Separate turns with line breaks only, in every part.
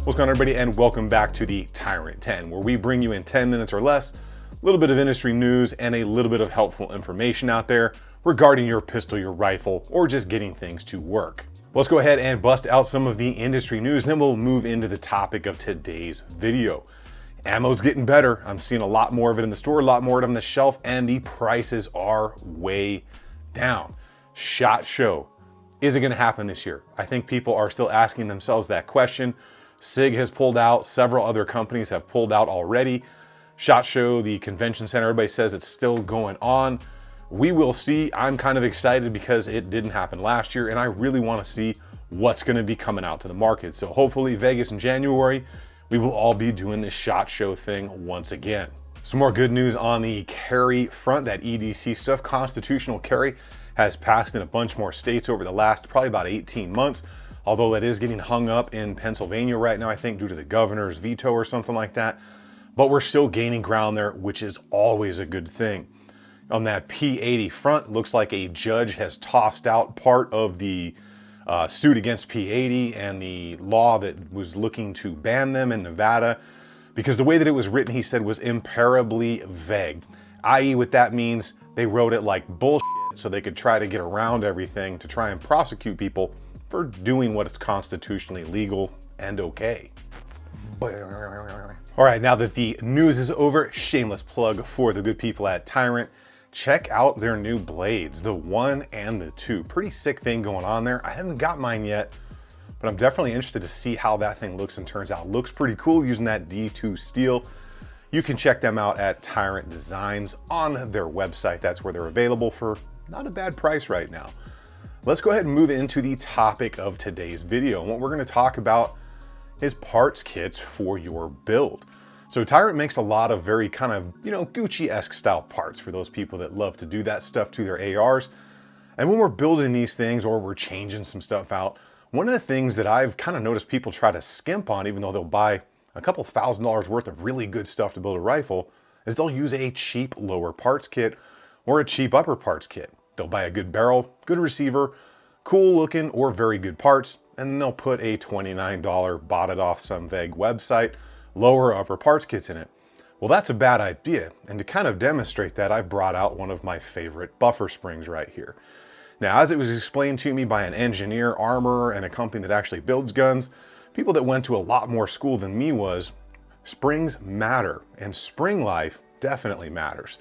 What's going on, everybody, and welcome back to the Tyrant 10, where we bring you in 10 minutes or less a little bit of industry news and a little bit of helpful information out there regarding your pistol, your rifle, or just getting things to work. Let's go ahead and bust out some of the industry news, and then we'll move into the topic of today's video. Ammo's getting better. I'm seeing a lot more of it in the store, a lot more of it on the shelf, and the prices are way down. SHOT Show. Is it going to happen this year? I think people are still asking themselves that question. SIG has pulled out. Several other companies have pulled out already. SHOT Show, the convention center, everybody says it's still going on. We will see. I'm kind of excited because it didn't happen last year, and I really want to see what's going to be coming out to the market. So hopefully Vegas in January, we will all be doing this SHOT Show thing once again. Some more good news on the carry front, that EDC stuff. Constitutional carry has passed in a bunch more states over the last probably about 18 months, although that is getting hung up in Pennsylvania right now, I think due to the governor's veto or something like that. But we're still gaining ground there, which is always a good thing. On that P80 front, looks like a judge has tossed out part of the suit against P80 and the law that was looking to ban them in Nevada, because the way that it was written, he said, was imperably vague, i.e. what that means, they wrote it like bullshit so they could try to get around everything to try and prosecute people for doing what is constitutionally legal and okay. All right, now that the news is over, shameless plug for the good people at Tyrant. Check out their new blades, the 1 and the 2. Pretty sick thing going on there. I haven't got mine yet, but I'm definitely interested to see how that thing looks and turns out. Looks pretty cool using that D2 steel. You can check them out at Tyrant Designs on their website. That's where they're available for not a bad price right now. Let's go ahead and move into the topic of today's video. And what we're going to talk about is parts kits for your build. So Tyrant makes a lot of very kind of, Gucci-esque style parts for those people that love to do that stuff to their ARs. And when we're building these things or we're changing some stuff out, one of the things that I've kind of noticed people try to skimp on, even though they'll buy a couple $1,000s worth of really good stuff to build a rifle, is they'll use a cheap lower parts kit or a cheap upper parts kit. They'll buy a good barrel, good receiver, cool looking or very good parts, and then they'll put a $29 bought it off some vague website lower upper parts kits in it. Well, that's a bad idea. And to kind of demonstrate that, I've brought out one of my favorite buffer springs right here. Now, as it was explained to me by an engineer, armorer, and a company that actually builds guns, people that went to a lot more school than me was, springs matter, and spring life definitely matters.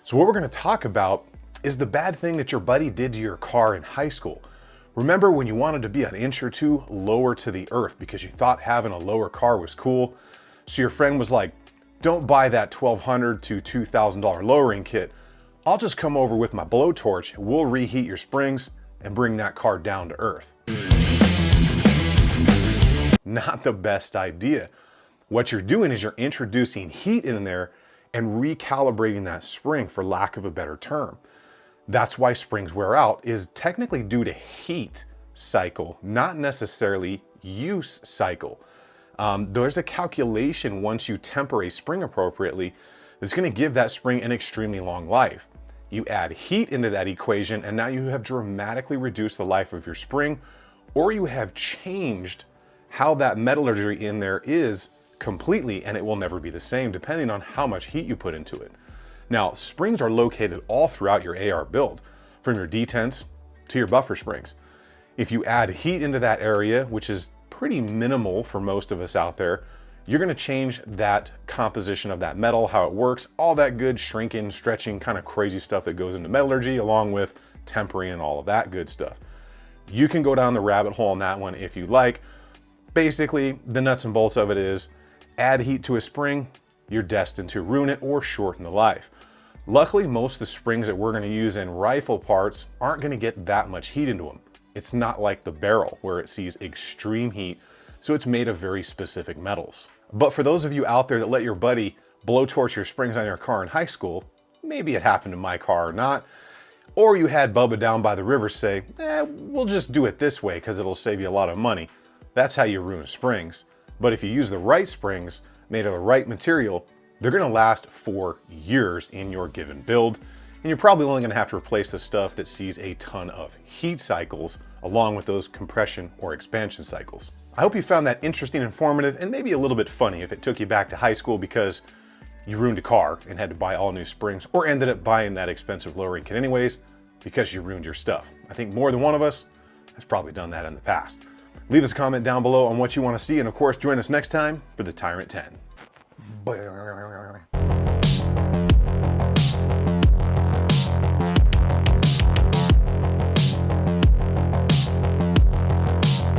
So what we're going to talk about is the bad thing that your buddy did to your car in high school. Remember when you wanted to be an inch or two lower to the earth because you thought having a lower car was cool? So your friend was like, don't buy that $1,200 to $2,000 lowering kit. I'll just come over with my blowtorch, we'll reheat your springs and bring that car down to earth. Not the best idea. What you're doing is you're introducing heat in there and recalibrating that spring, for lack of a better term. That's why springs wear out, is technically due to heat cycle, not necessarily use cycle. There's a calculation once you temper a spring appropriately that's going to give that spring an extremely long life. You add heat into that equation and now you have dramatically reduced the life of your spring, or you have changed how that metallurgy in there is completely, and it will never be the same depending on how much heat you put into it. Now, springs are located all throughout your AR build, from your detents to your buffer springs. If you add heat into that area, which is pretty minimal for most of us out there, you're going to change that composition of that metal, how it works, all that good shrinking, stretching, kind of crazy stuff that goes into metallurgy, along with tempering and all of that good stuff. You can go down the rabbit hole on that one if you like. Basically, the nuts and bolts of it is, add heat to a spring, you're destined to ruin it or shorten the life. Luckily, most of the springs that we're going to use in rifle parts aren't going to get that much heat into them. It's not like the barrel where it sees extreme heat, so it's made of very specific metals. But for those of you out there that let your buddy blowtorch your springs on your car in high school, maybe it happened to my car or not, or you had Bubba down by the river say, we'll just do it this way because it'll save you a lot of money. That's how you ruin springs. But if you use the right springs, made of the right material, they're going to last for years in your given build, and you're probably only going to have to replace the stuff that sees a ton of heat cycles along with those compression or expansion cycles. I hope you found that interesting, informative, and maybe a little bit funny if it took you back to high school because you ruined a car and had to buy all new springs, or ended up buying that expensive lowering kit anyways because you ruined your stuff. I think more than one of us has probably done that in the past. Leave us a comment down below on what you want to see, and of course, join us next time for the Tyrant 10.